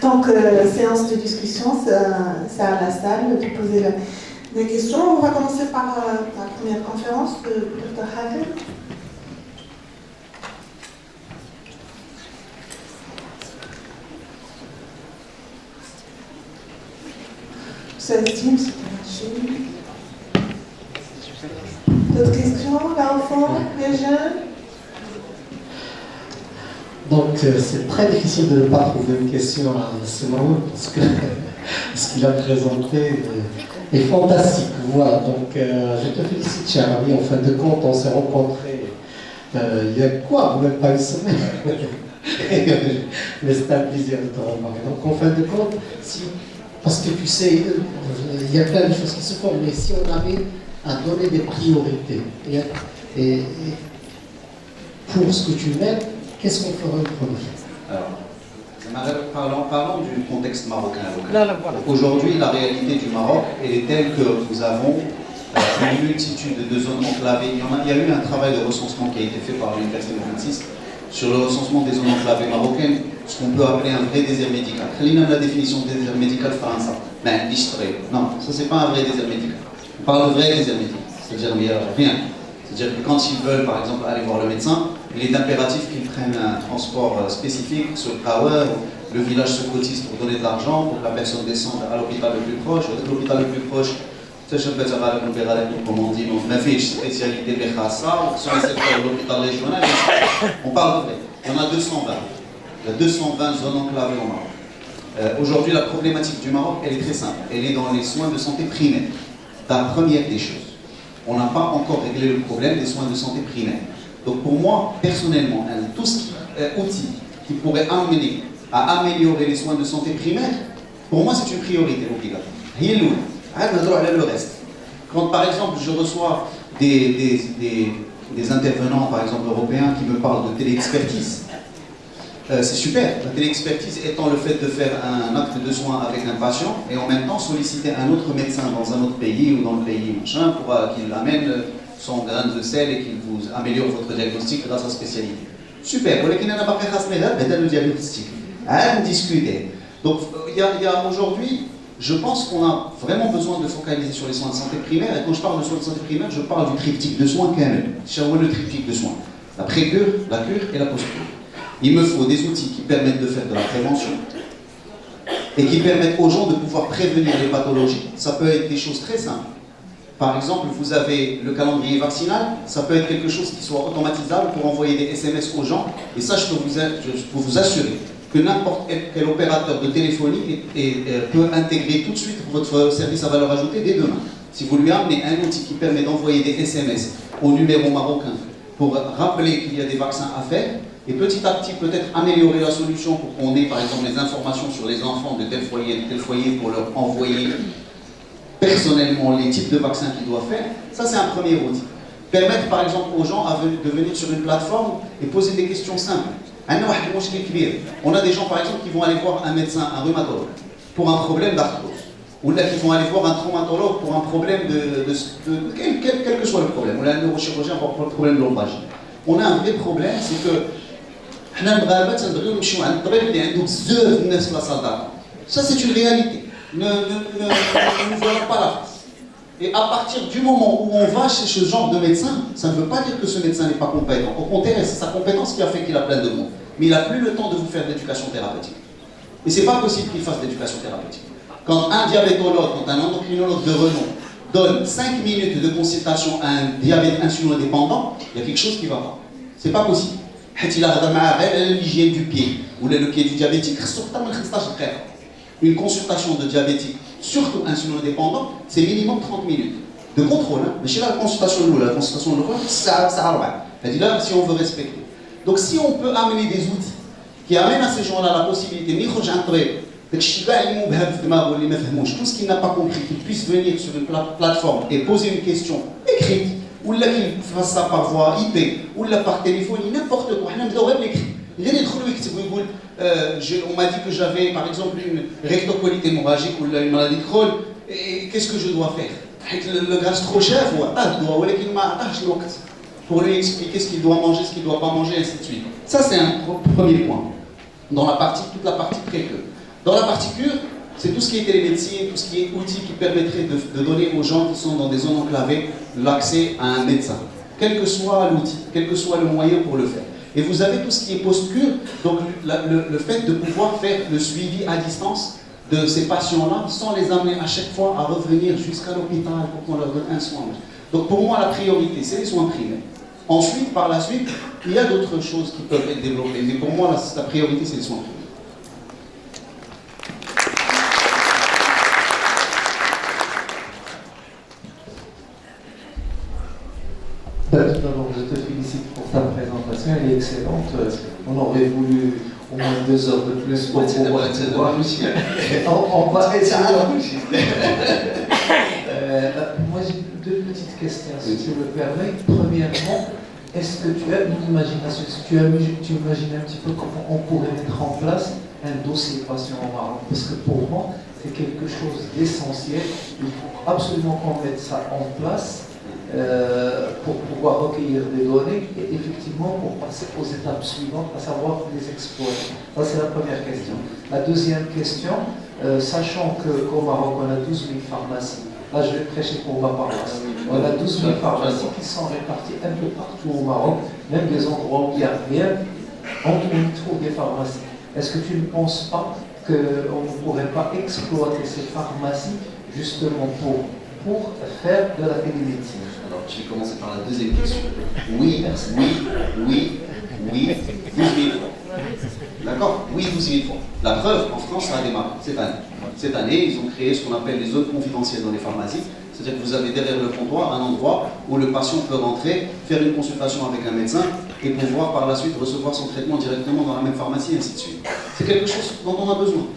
Donc, séance de discussion, c'est à la salle de poser des questions. On va commencer par la première conférence de Dr. Hatem. Ça estime, c'est marché. D'autres questions, là au fond, les jeunes? Donc c'est très difficile de ne pas trouver une question à Semaoun parce que ce qu'il a présenté est fantastique. Voilà, donc je te félicite, cher ami. En fin de compte, on s'est rencontrés il y a quoi, même pas une semaine. Mais c'est un plaisir de te remarquer. Donc en fin de compte, parce que tu sais, il y a plein de choses qui se font, mais si on avait à donner des priorités et pour ce que tu mets, qu'est-ce qu'on ferait en premier? Alors, parlons du contexte marocain. Voilà. Aujourd'hui, la réalité du Maroc, elle est telle que nous avons une multitude de zones enclavées. Il y a eu un travail de recensement qui a été fait par l'Université de 26 sur le recensement des zones enclavées marocaines, ce qu'on peut appeler un vrai désert médical. Quelle est la définition de désert médical français? Non, ça c'est pas un vrai désert médical. On parle de vrai désert médical, c'est-à-dire il n'y a rien. C'est-à-dire que quand ils veulent, par exemple, aller voir le médecin, il est impératif qu'ils prennent un transport spécifique sur le Kawer, le village se cotise pour donner de l'argent, pour que la personne descende à l'hôpital le plus proche. L'hôpital le plus proche, comme on dit, donc ma fille, spécialité de l'Ekhassa, sur le secteur de l'hôpital régional, on parle de vrai. Il y en a 220. Il y a 220 zones enclavées au Maroc. Aujourd'hui, la problématique du Maroc, elle est très simple. Elle est dans les soins de santé primaires. La première des choses. On n'a pas encore réglé le problème des soins de santé primaires. Donc pour moi, personnellement, tout ce qui est outil qui pourrait amener à améliorer les soins de santé primaires, pour moi c'est une priorité obligatoire. Le reste. Quand par exemple je reçois des intervenants, par exemple européens, qui me parlent de téléexpertise, c'est super. La téléexpertise étant le fait de faire un acte de soin avec un patient et en même temps solliciter un autre médecin dans un autre pays ou dans le pays machin pour qu'il amène son grain de sel et qu'il vous améliore votre diagnostic grâce à sa spécialité. Super. Mais il n'y a pas de diagnostic. À discuter. Donc il y a aujourd'hui, je pense qu'on a vraiment besoin de focaliser sur les soins de santé primaire. Et quand je parle de soins de santé primaire, je parle du triptyque de soins quand même. Le triptyque de soins. La pré-cure, la cure et la post-cure. Il me faut des outils qui permettent de faire de la prévention et qui permettent aux gens de pouvoir prévenir les pathologies. Ça peut être des choses très simples. Par exemple, vous avez le calendrier vaccinal, ça peut être quelque chose qui soit automatisable pour envoyer des SMS aux gens. Et ça, je peux vous assurer que n'importe quel opérateur de téléphonie peut intégrer tout de suite votre service à valeur ajoutée dès demain. Si vous lui amenez un outil qui permet d'envoyer des SMS au numéro marocain pour rappeler qu'il y a des vaccins à faire, et petit à petit peut-être améliorer la solution pour qu'on ait par exemple les informations sur les enfants de tel foyer pour leur envoyer personnellement les types de vaccins qu'ils doivent faire, ça c'est un premier outil. Permettre par exemple aux gens de venir sur une plateforme et poser des questions simples. On a des gens par exemple qui vont aller voir un médecin, un rhumatologue, pour un problème d'arthrose. Ou là qui vont aller voir un traumatologue pour un problème quel que soit le problème. Ou là un neurochirurgien pour un problème de lombalgie. On a un vrai problème, c'est que ça c'est une réalité. Ne voyons pas la face. Et à partir du moment où on va chez ce genre de médecin, ça ne veut pas dire que ce médecin n'est pas compétent. Au contraire, c'est sa compétence qui a fait qu'il a plein de monde. Mais il n'a plus le temps de vous faire de l'éducation thérapeutique. Et c'est pas possible qu'il fasse de l'éducation thérapeutique. Quand un diabétologue, quand un endocrinologue de renom donne 5 minutes de consultation à un diabète insulino-dépendant, il y a quelque chose qui ne va pas. C'est pas possible. Il a l'hygiène du pied, ou le pied du diabétique, une consultation de diabétique, surtout insulino-dépendant, c'est minimum 30 minutes de contrôle. Mais chez la consultation de ça dit là, si on veut respecter. Donc si on peut amener des outils qui amènent à ces gens-là la possibilité de tout ce qu'il n'a pas compris, qu'il puisse venir sur une plateforme et poser une question écrite, ou là qu'il fasse ça par voie IP, ou là par téléphone, n'importe quoi. On m'a dit que j'avais par exemple une rectocolite hémorragique ou une maladie de Crohn, et qu'est-ce que je dois faire? Le gastro-chef, pour lui expliquer ce qu'il doit manger, ce qu'il ne doit pas manger, et ainsi de suite. Ça c'est un premier point, dans toute la partie pré-cure. Dans la partie cure, c'est tout ce qui est télémédecine, tout ce qui est outils qui permettraient de donner aux gens qui sont dans des zones enclavées l'accès à un médecin, quel que soit l'outil, quel que soit le moyen pour le faire. Et vous avez tout ce qui est post-cure, donc le fait de pouvoir faire le suivi à distance de ces patients-là sans les amener à chaque fois à revenir jusqu'à l'hôpital pour qu'on leur donne un soin. Donc pour moi, la priorité, c'est les soins primaires. Ensuite, par la suite, il y a d'autres choses qui peuvent être développées, mais pour moi, la priorité, c'est les soins primaires. D'abord, je te félicite pour ta présentation, elle est excellente. On aurait voulu au moins 2 heures de plus pour pouvoir te voir. On va essayer. Moi, j'ai 2 petites questions, si tu me permets. Premièrement, est-ce que tu as une imagination, est-ce que tu imagines un petit peu comment on pourrait mettre en place un dossier patient au Maroc? Parce que pour moi, c'est quelque chose d'essentiel. Il faut absolument qu'on mette ça en place. Pour pouvoir recueillir des données et effectivement pour passer aux étapes suivantes, à savoir les exploiter. Ça, c'est la première question. La deuxième question, sachant qu'au Maroc, on a 12 000 pharmacies. Là, je vais prêcher pour ma paroisse. On a 12 000 pharmacies qui sont réparties un peu partout au Maroc, même des endroits où il n'y a rien, on y trouve des pharmacies. Est-ce que tu ne penses pas qu'on ne pourrait pas exploiter ces pharmacies justement pour faire de la télémédecine? Alors, je vais commencer par la deuxième question. Oui, 12 000 fois. D'accord? Oui, 12 000 fois. La preuve, en France, ça a démarré cette année. Cette année, ils ont créé ce qu'on appelle les zones confidentielles dans les pharmacies. C'est-à-dire que vous avez derrière le comptoir un endroit où le patient peut rentrer, faire une consultation avec un médecin et pouvoir par la suite recevoir son traitement directement dans la même pharmacie et ainsi de suite. C'est quelque chose dont on a besoin.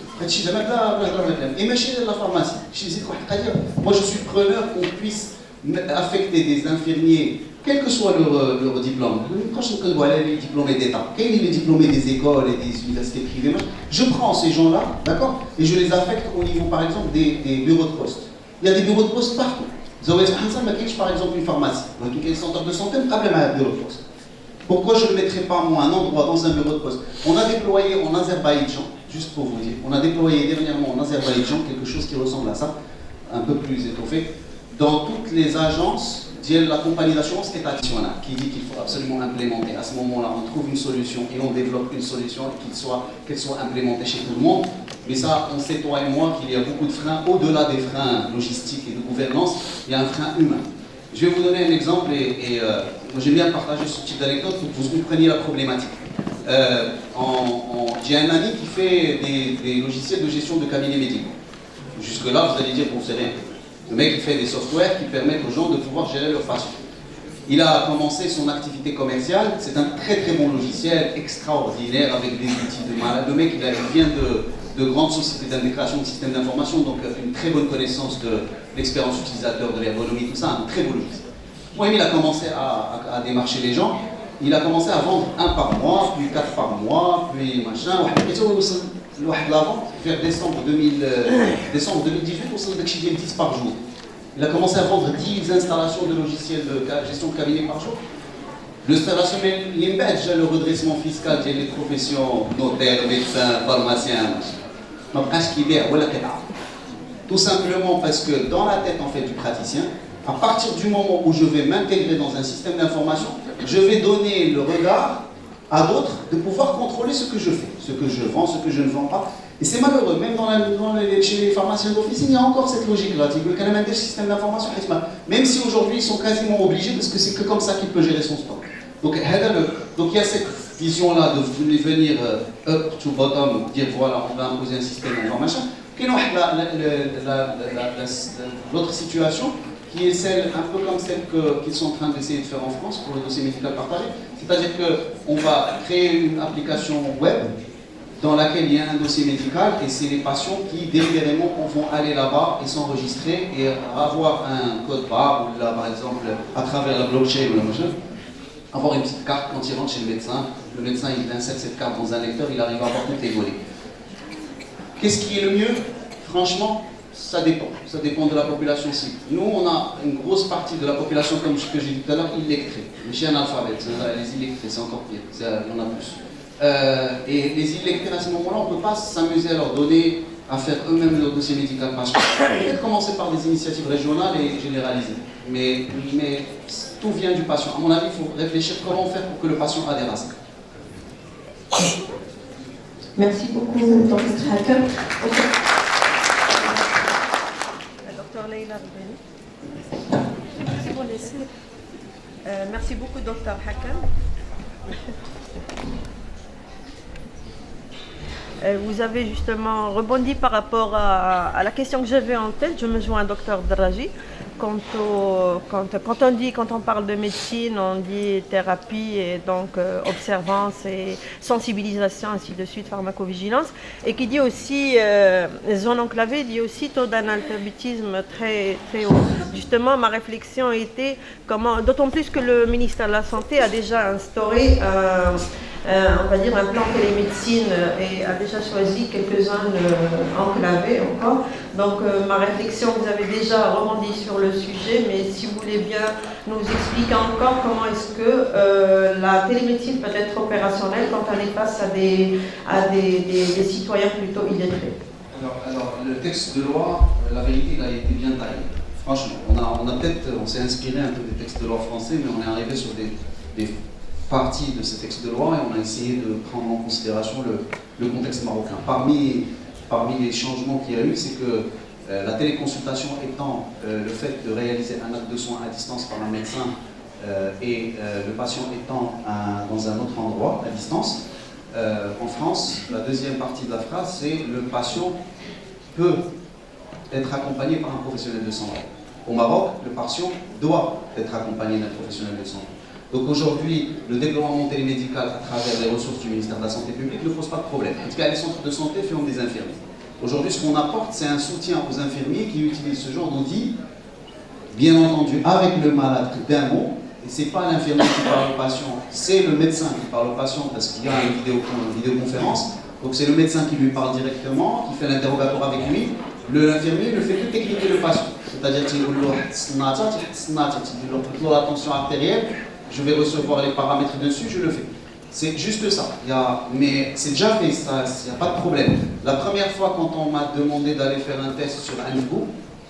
Et même chez la pharmacie, moi je suis preneur qu'on puisse affecter des infirmiers, quel que soit leur diplôme. Quand je connais les diplômés d'État, quels sont les diplômés des écoles et des universités privées, je prends ces gens-là, d'accord, et je les affecte au niveau par exemple des bureaux de poste. Il y a des bureaux de poste partout. Vous avez par exemple une pharmacie, un centre de santé, un bureau de poste. Pourquoi je ne le mettrais pas moi un endroit dans un bureau de poste? On a déployé en Azerbaïdjan, juste pour vous dire, on a déployé dernièrement en Azerbaïdjan quelque chose qui ressemble à ça, un peu plus étoffé, dans toutes les agences de la compagnie d'assurance étationnelle, qui dit qu'il faut absolument implémenter. À ce moment-là, on trouve une solution et on développe une solution qu'elle soit implémentée chez tout le monde. Mais ça, on sait, toi et moi, qu'il y a beaucoup de freins, au-delà des freins logistiques et de gouvernance, il y a un frein humain. Je vais vous donner un exemple et j'aime bien partager ce type d'anecdote pour que vous compreniez la problématique. J'ai un ami qui fait des logiciels de gestion de cabinets médicaux. Jusque-là, vous allez dire, bon, c'est rien. Le mec, il fait des softwares qui permettent aux gens de pouvoir gérer leurs patients. Il a commencé son activité commerciale, c'est un très très bon logiciel, extraordinaire, avec des outils de malade. Le mec, il vient de grandes sociétés d'intégration de systèmes d'information, donc une très bonne connaissance de l'expérience utilisateur, de l'ergonomie, tout ça, un très beau logiciel. Moi, il a commencé à démarcher les gens, il a commencé à vendre 1 par mois, puis 4 par mois, puis machin. Vers décembre 2018, on s'est dit 10 par jour. Il a commencé à vendre 10 installations de logiciels de gestion de cabinet par jour. L'installation, il y a le redressement fiscal des professions notaires, médecins, pharmaciens. Tout simplement parce que dans la tête en fait, du praticien, à partir du moment où je vais m'intégrer dans un système d'information, je vais donner le regard à d'autres de pouvoir contrôler ce que je fais, ce que je vends, ce que je ne vends pas. Et c'est malheureux, même chez les pharmaciens d'officine, il y a encore cette logique-là. Il y a quand même un système d'information, même si aujourd'hui ils sont quasiment obligés, parce que c'est que comme ça qu'il peut gérer son stock. Donc il y a cette vision-là de venir up to bottom, dire voilà, on va imposer un système d'information. L'autre situation, qui est celle, un peu comme celle qu'ils sont en train d'essayer de faire en France pour le dossier médical partagé. C'est-à-dire qu'on va créer une application web dans laquelle il y a un dossier médical et c'est les patients qui délibérément vont aller là-bas et s'enregistrer et avoir un code barre ou là par exemple à travers la blockchain ou la machin, avoir une petite carte quand il rentre chez le médecin il insère cette carte dans un lecteur, il arrive à avoir toutes les données. Qu'est-ce qui est le mieux? Franchement, ça dépend de la population cible. Nous, on a une grosse partie de la population, comme ce que j'ai dit tout à l'heure, illettrée. Les chiens analphabètes, les illettrés, c'est encore pire, il y en a plus. Et les illettrés, à ce moment-là, on ne peut pas s'amuser à leur donner, à faire eux-mêmes leur dossier médical patient. Peut-être commencer par des initiatives régionales et généraliser. Mais tout vient du patient. À mon avis, il faut réfléchir comment faire pour que le patient adhère à ça. Merci beaucoup, Dr. Hakem. Dr. Leila Rbeni. Merci beaucoup, Dr. Hakem. Vous avez justement rebondi par rapport à la question que j'avais en tête. Je me joins à Dr. Draji. Quand on parle de médecine, on dit thérapie et donc observance et sensibilisation, ainsi de suite, pharmacovigilance. Et qui dit aussi, zone enclavée, dit aussi taux d'analphabétisme très, très haut. Justement, ma réflexion était comment, d'autant plus que le ministère de la Santé a déjà instauré on va dire un plan télémédecine et a déjà choisi quelques zones enclavées encore. Donc ma réflexion, vous avez déjà rebondi sur le sujet, mais si vous voulez bien nous expliquer encore comment est-ce que la télémédecine peut être opérationnelle quand on est face à des citoyens plutôt illettrés. Alors, le texte de loi, la vérité, il a été bien taillé. Franchement, on s'est inspiré un peu des textes de loi français, mais on est arrivé sur des partie de ces textes de loi et on a essayé de prendre en considération le contexte marocain. Parmi les changements qu'il y a eu, c'est que la téléconsultation étant le fait de réaliser un acte de soins à distance par un médecin et le patient étant dans un autre endroit à distance, en France, la deuxième partie de la phrase, c'est le patient peut être accompagné par un professionnel de santé. Au Maroc, le patient doit être accompagné d'un professionnel de santé. Donc aujourd'hui, le déploiement télémédical à travers les ressources du ministère de la Santé publique ne pose pas de problème. En tout cas, les centres de santé font des infirmiers. Aujourd'hui, ce qu'on apporte, c'est un soutien aux infirmiers qui utilisent ce genre d'outils, bien entendu avec le malade d'un mot. Et ce n'est pas l'infirmier qui parle au patient, c'est le médecin qui parle au patient parce qu'il y a une vidéoconférence. Donc c'est le médecin qui lui parle directement, qui fait l'interrogatoire avec lui. L'infirmier ne fait que techniquer le patient. C'est-à-dire qu'il lui dit la tension artérielle. Je vais recevoir les paramètres dessus, je le fais. C'est juste ça. Mais c'est déjà fait, il n'y a pas de problème. La première fois, quand on m'a demandé d'aller faire un test sur un niveau,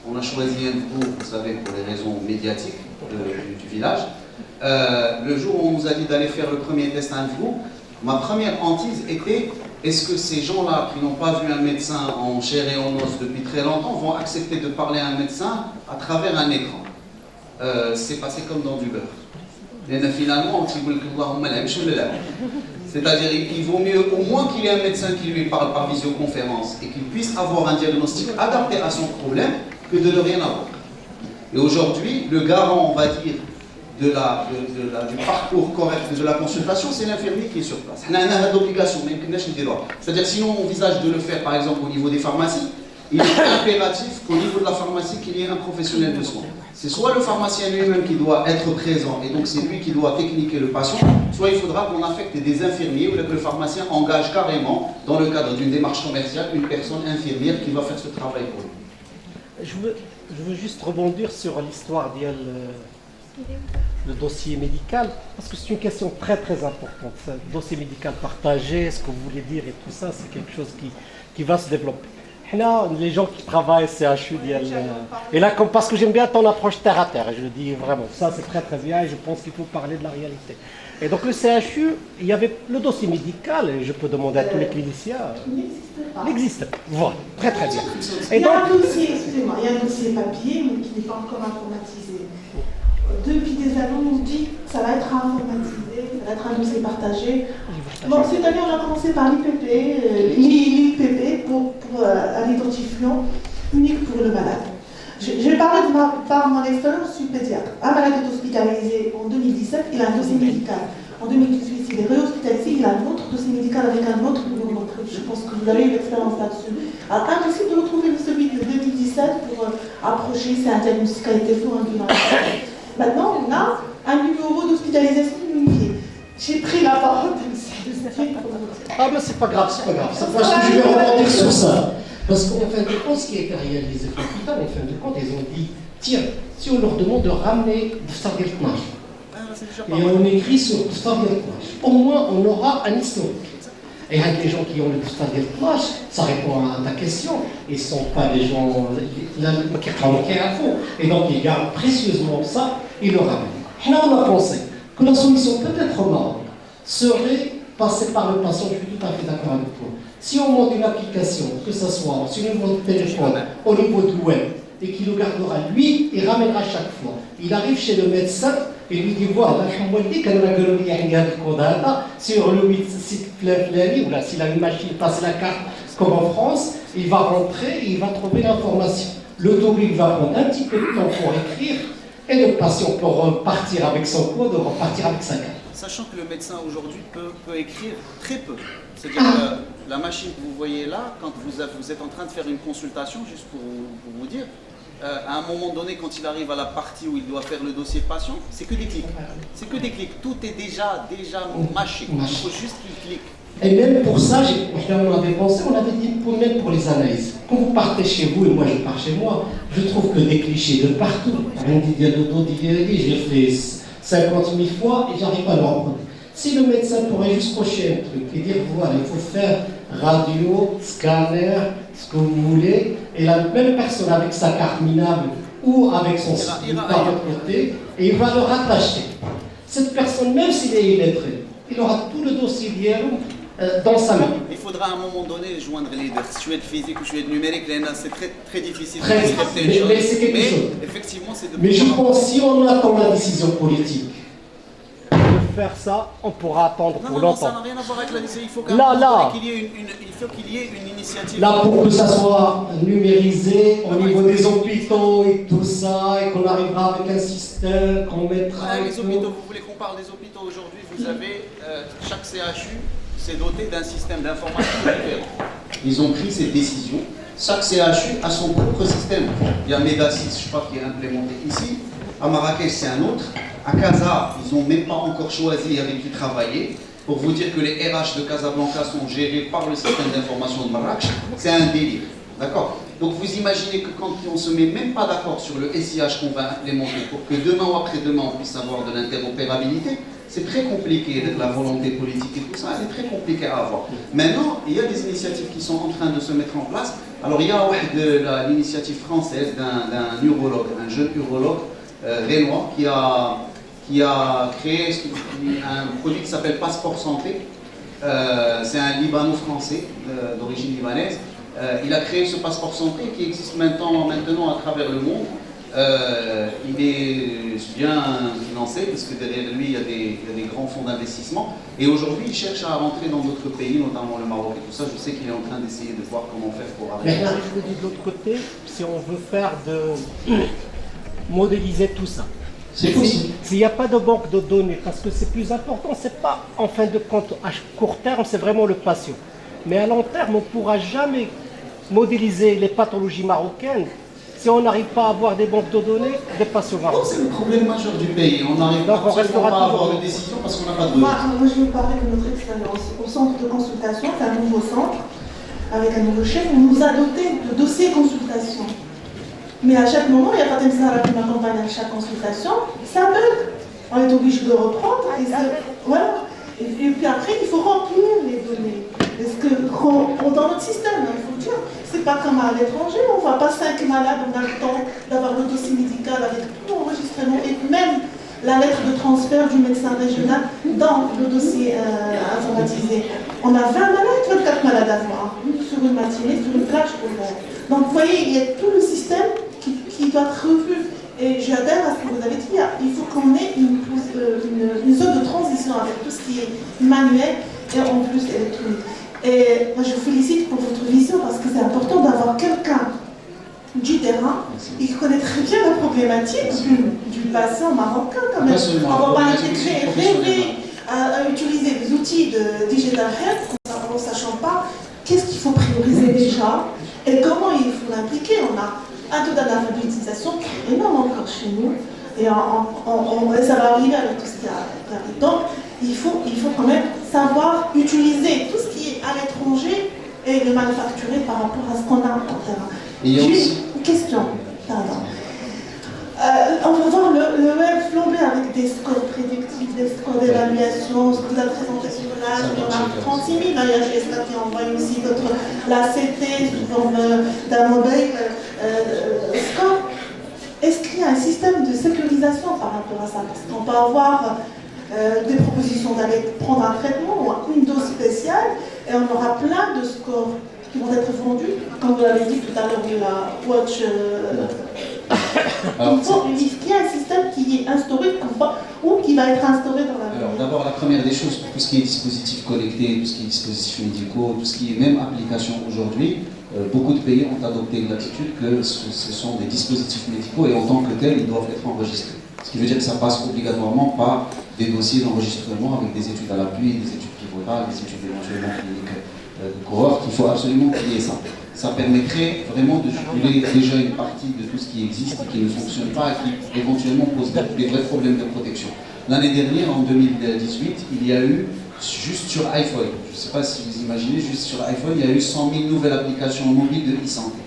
on a choisi un niveau, vous savez, pour les raisons médiatiques du village. Le jour où on nous a dit d'aller faire le premier test à niveau, ma première hantise était est-ce que ces gens-là qui n'ont pas vu un médecin en chair et en os depuis très longtemps vont accepter de parler à un médecin à travers un écran? C'est passé comme dans du beurre. Et finalement, c'est-à-dire qu'il vaut mieux au moins qu'il y ait un médecin qui lui parle par visioconférence et qu'il puisse avoir un diagnostic adapté à son problème que de ne rien avoir. Et aujourd'hui, le garant, on va dire, du parcours correct de la consultation, c'est l'infirmier qui est sur place. C'est-à-dire sinon on envisage de le faire par exemple au niveau des pharmacies, il est impératif qu'au niveau de la pharmacie qu'il y ait un professionnel de soins. C'est soit le pharmacien lui-même qui doit être présent et donc c'est lui qui doit techniquer le patient, soit il faudra qu'on affecte des infirmiers ou que le pharmacien engage carrément dans le cadre d'une démarche commerciale une personne infirmière qui va faire ce travail pour lui. Je veux juste rebondir sur l'histoire le dossier médical, parce que c'est une question très très importante. Le dossier médical partagé, ce que vous voulez dire et tout ça, c'est quelque chose qui va se développer. Là, les gens qui travaillent CHU, et là, parce que j'aime bien ton approche terre à terre, et je le dis vraiment, ça c'est très très bien, et je pense qu'il faut parler de la réalité. Et donc le CHU, il y avait le dossier médical, et je peux demander à tous les cliniciens. Il n'existe pas. Voilà, très très bien. Il y a un dossier, excusez-moi, il y a un dossier papier, mais qui n'est pas encore informatisé. Depuis des années, on nous dit que ça va être informatisé, ça va être un dossier partagé. Bon, cette année, on a commencé par l'IPP pour un identifiant unique pour le malade. Je vais parler par mon expérience, je suis pédiatre. Un malade est hospitalisé en 2017, il a un dossier médical. En 2018, il est réhospitalisé, il a un autre dossier médical avec un autre numéro d'entrée. Je pense que vous avez eu l'expérience là-dessus. Alors, impossible de retrouver celui de 2017 pour approcher si un diagnostic a été fait ou un bilan. Maintenant, on a un numéro d'hospitalisation unifié. J'ai pris la parole de Ah, mais c'est pas grave, c'est pas grave. Parce que je vais rebondir sur ça. Parce qu'en fin de compte, ce qui a été réalisé par l'hôpital, en fin de compte, ils ont dit tiens, si on leur demande de ramener du Stargate March, et on écrit sur Stargate March, au moins on aura un historique. Et avec les gens qui ont le stade de plage, ça répond à ta question. Ils ne sont pas des gens qui travaillent à fond. Et donc ils gardent précieusement ça, ils le ramènent. Là, on a pensé que la solution peut-être au Maroc serait passer par le patient. Je suis tout à fait d'accord avec toi. Si on monte une application, que ce soit sur le niveau de téléphone, au niveau du web, et qu'il le gardera lui, il ramènera chaque fois. Il arrive chez le médecin et lui dit voilà, sur le site Fleury, ou là, s'il a une machine, passe la carte comme en France, il va rentrer et il va trouver l'information. Le double va prendre un petit peu de temps pour écrire et le patient peut repartir avec son code, repartir avec sa carte. Sachant que le médecin aujourd'hui peut écrire très peu. C'est-à-dire que la machine que vous voyez là, quand vous êtes en train de faire une consultation, juste pour vous dire, à un moment donné, quand il arrive à la partie où il doit faire le dossier patient, c'est que des clics. C'est que des clics. Tout est déjà mâché. Il faut juste qu'il clique. Et même pour ça, on avait pensé, on avait dit même pour les analyses. Quand vous partez chez vous et moi je pars chez moi, je trouve que des clichés de partout. On dit j'ai fait 50 000 fois et j'arrive pas à le reprendre. Si le médecin pourrait juste cocher un truc et dire voilà, il faut faire radio, scanner, ce que vous voulez, et la même personne avec sa carte minable ou avec son site par l'autre côté, et il va le rattacher. Cette personne, même s'il est illettré, il aura tout le dossier d'hier dans sa main. Il faudra à un moment donné joindre les deux. Si tu es de physique ou tu es de numérique, c'est très difficile de accepter une chose. Mais c'est quelque chose. Effectivement, c'est de. Mais je pense si on attend la décision politique, faire ça, on pourra attendre pour Non, longtemps. ça n'a rien à voir avec la décision. Il faut qu'il y ait une initiative. Là, pour que ça soit numérisé au niveau des hôpitaux et tout ça, et qu'on arrivera avec un système qu'on mettra. Les hôpitaux, vous voulez qu'on parle des hôpitaux aujourd'hui? Vous avez chaque CHU s'est doté d'un système d'information différent. Ils ont pris ces décisions. Chaque CHU a son propre système. Il y a Medasys, je crois, qui est implémenté ici. À Marrakech, c'est un autre. À Casa, ils n'ont même pas encore choisi avec qui travailler. Pour vous dire que les RH de Casablanca sont gérés par le système d'information de Marrakech, c'est un délire. D'accord? Donc vous imaginez que quand on ne se met même pas d'accord sur le SIH qu'on va implémenter pour que demain ou après-demain on puisse avoir de l'interopérabilité, c'est très compliqué, la volonté politique et tout ça, elle est très compliquée à avoir. Maintenant, il y a des initiatives qui sont en train de se mettre en place. Alors il y a l'initiative française d'un urologue, un jeune urologue rénois qui a créé un produit qui s'appelle Passeport Santé. C'est un Libano-français d'origine libanaise. Il a créé ce Passeport Santé qui existe maintenant à travers le monde. Il est bien financé parce que derrière lui il y a des grands fonds d'investissement. Et aujourd'hui il cherche à rentrer dans d'autres pays, notamment le Maroc et tout ça. Je sais qu'il est en train d'essayer de voir comment faire pour arriver. Mais je vous dis de l'autre côté, si on veut faire modéliser tout ça. C'est possible. S'il n'y a pas de banque de données, parce que c'est plus important, c'est pas en fin de compte à court terme, c'est vraiment le patient. Mais à long terme, on ne pourra jamais modéliser les pathologies marocaines si on n'arrive pas à avoir des banques de données des patients marocains. C'est le problème majeur du pays. On n'arrive pas à avoir de décision parce qu'on n'a pas de données. Moi, je veux parler de notre expérience. Au centre de consultation, c'est un nouveau centre, avec un nouveau chef, on nous a doté de dossiers consultation. Mais à chaque moment, il y a Fatem Zahra qui m'accompagne à chaque consultation, ça bug. On est obligé de reprendre. Voilà. Et puis après, il faut remplir les données. Parce que dans notre système, il faut dire, c'est pas comme à l'étranger, on ne voit pas 5 malades, on a le temps d'avoir le dossier médical avec tout l'enregistrement et même la lettre de transfert du médecin régional dans le dossier informatisé. On a 20 malades, 24 malades à voir sur une matinée, sur une plage pour voir. Donc vous voyez, il y a tout le système qui doit être revu. Et j'adhère à ce que vous avez dit, il faut qu'on ait une zone de transition avec tout ce qui est manuel et en plus électronique. Et moi je vous félicite pour votre vision parce que c'est important d'avoir quelqu'un du terrain et qui connaît très bien la problématique du patient marocain quand même. On ne va pas intégrer, rêver à utiliser des outils de digital health en ne sachant pas qu'est-ce qu'il faut prioriser déjà et comment il faut l'impliquer. On a un taux d'analphabétisation qui est énorme encore chez nous et ça va arriver avec tout ce qui arrive. Donc il faut quand même savoir utiliser tout ce qui est à l'étranger et le manufacturer par rapport à ce qu'on a en terrain. Juste une question, pardon. On va voir le web flambé avec des scores prédictifs, des scores d'évaluation, ce que vous avez présenté sur l'âge, il y en a 36 000, il y a GSK qui envoie aussi la CT sous forme d'un mobile score. Est-ce qu'il y a un système de sécurisation par rapport à ça? Parce qu'on peut avoir des propositions d'aller prendre un traitement ou une dose spéciale et on aura plein de scores qui vont être vendus, comme vous l'avez dit tout à l'heure de la Watch. Est-ce qu'il y a un système qui est instauré ou qui va être instauré dans la vie? Alors d'abord, la première des choses, pour tout ce qui est dispositifs connectés, tout ce qui est dispositifs médicaux, tout ce qui est même application aujourd'hui, beaucoup de pays ont adopté l'attitude que ce sont des dispositifs médicaux et en tant que tels, ils doivent être enregistrés. Ce qui veut dire que ça passe obligatoirement par des dossiers d'enregistrement avec des études à l'appui, des études pivotales, des études éventuellement cliniques de cohorte. Il faut absolument qu'il y ait ça. Ça permettrait vraiment de supprimer déjà une partie de tout ce qui existe et qui ne fonctionne pas et qui éventuellement pose des vrais problèmes de protection. L'année dernière, en 2018, il y a eu, juste sur iPhone, je ne sais pas si vous imaginez, juste sur iPhone, il y a eu 100 000 nouvelles applications mobiles de e-santé.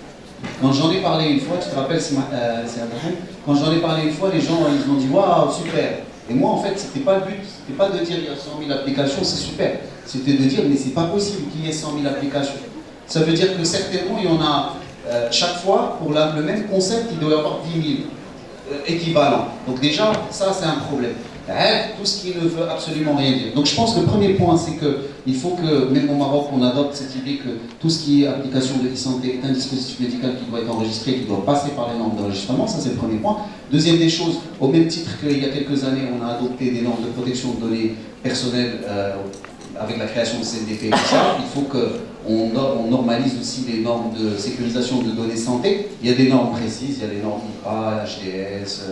Quand j'en ai parlé une fois, tu te rappelles, c'est Abraham, quand j'en ai parlé une fois, les gens ils ont dit waouh, super. Et moi, en fait, c'était pas le but, c'était pas de dire il y a 100 000 applications, c'est super. C'était de dire mais c'est pas possible qu'il y ait 100 000 applications. Ça veut dire que certainement il y en a chaque fois pour le même concept, il doit y avoir 10 000 équivalents. Donc déjà, ça c'est un problème. Tout ce qui ne veut absolument rien dire. Donc je pense que le premier point, c'est qu'il faut que, même au Maroc, on adopte cette idée que tout ce qui est application de e-santé est un dispositif médical qui doit être enregistré, qui doit passer par les normes d'enregistrement, ça c'est le premier point. Deuxième des choses, au même titre qu'il y a quelques années, on a adopté des normes de protection de données personnelles avec la création de CNDP et tout ça, il faut qu'on normalise aussi les normes de sécurisation de données santé. Il y a des normes précises, il y a des normes IPA, HDS,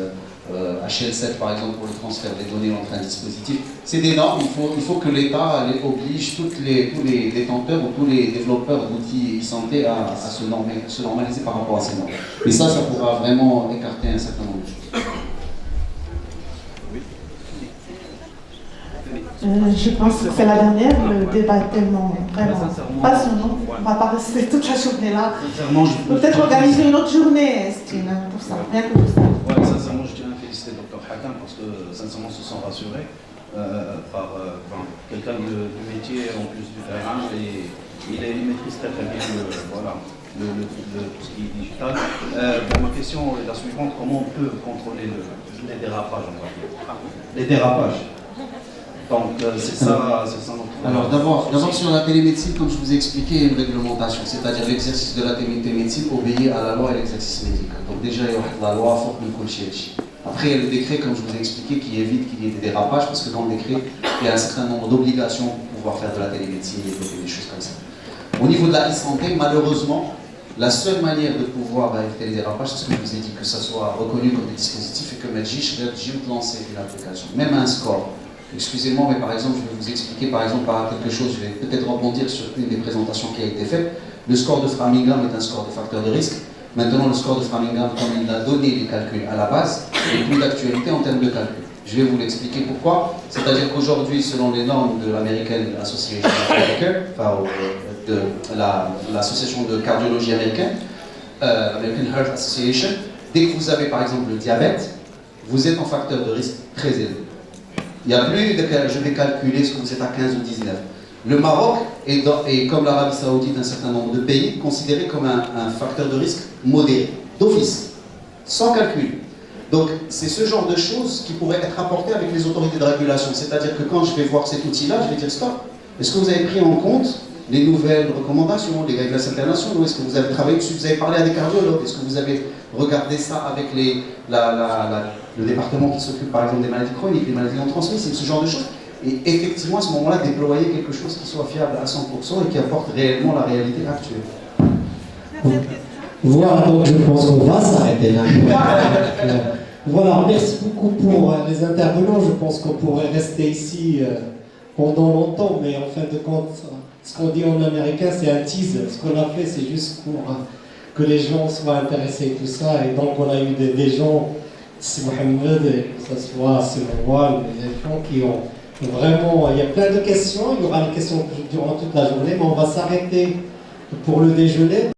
HL7 par exemple pour le transfert des données entre un dispositif. C'est des normes, il faut que l'État oblige tous les détenteurs ou tous les développeurs d'outils e-santé à se normaliser par rapport à ces normes. Et ça pourra vraiment écarter un certain nombre de choses. Je pense que c'est la dernière, le débat est tellement vraiment passionnant. On ne va pas rester toute la journée là. Peut-être organiser une autre journée, Estine, pour ça. Rien que pour ça. Ouais, sincèrement, je tiens à féliciter le Dr Hakam parce que sincèrement, se sent rassuré par quelqu'un du métier en plus du terrain et il maîtrise très bien tout ce qui est digital. Ma question est la suivante, comment on peut contrôler les dérapages, on va dire. Les dérapages. Donc c'est ça notre... Alors d'abord sur la télémédecine, comme je vous ai expliqué, il y a une réglementation, c'est-à-dire l'exercice de la télémédecine obéit à la loi et l'exercice médical. Donc déjà il y a la loi forte de Kolchielchi. Après il y a le décret, comme je vous ai expliqué, qui évite qu'il y ait des dérapages, parce que dans le décret, il y a un certain nombre d'obligations pour pouvoir faire de la télémédecine et des choses comme ça. Au niveau de la e-santé, malheureusement, la seule manière de pouvoir éviter les dérapages, c'est ce que je vous ai dit, que ça soit reconnu comme des dispositifs et que Medjish lancer une application, même un score. Excusez-moi, mais par exemple, je vais vous expliquer par exemple par quelque chose, je vais peut-être rebondir sur une des présentations qui a été faite. Le score de Framingham est un score de facteur de risque. Maintenant, le score de Framingham, comme il a donné les calculs à la base, n'est plus d'actualité en termes de calcul. Je vais vous l'expliquer pourquoi. C'est-à-dire qu'aujourd'hui, selon les normes de l'American Association de l'association de cardiologie américaine, American Heart Association, dès que vous avez par exemple le diabète, vous êtes en facteur de risque très élevé. Il n'y a plus de je vais calculer ce que vous êtes à 15 ou 19. Le Maroc est comme l'Arabie Saoudite, un certain nombre de pays, considéré comme un facteur de risque modéré, d'office, sans calcul. Donc c'est ce genre de choses qui pourraient être apportées avec les autorités de régulation. C'est-à-dire que quand je vais voir cet outil-là, je vais dire stop. Est-ce que vous avez pris en compte les nouvelles recommandations, les guidelines internationaux? Est-ce que vous avez travaillé dessus? Vous avez parlé à des cardiologues? Est-ce que vous avez regardé ça avec le département qui s'occupe par exemple des maladies chroniques, des maladies non transmissibles, ce genre de choses? Et effectivement, à ce moment-là, déployer quelque chose qui soit fiable à 100% et qui apporte réellement la réalité actuelle. Voilà, donc je pense qu'on va s'arrêter là. Voilà, merci beaucoup pour les intervenants. Je pense qu'on pourrait rester ici pendant longtemps, mais en fin de compte, ce qu'on dit en américain, c'est un tease. Ce qu'on a fait, c'est juste pour que les gens soient intéressés et tout ça. Et donc, on a eu des gens, c'est Mohamed, et que ce soit Simon, des gens qui ont vraiment. Il y a plein de questions. Il y aura des questions durant toute la journée, mais on va s'arrêter pour le déjeuner.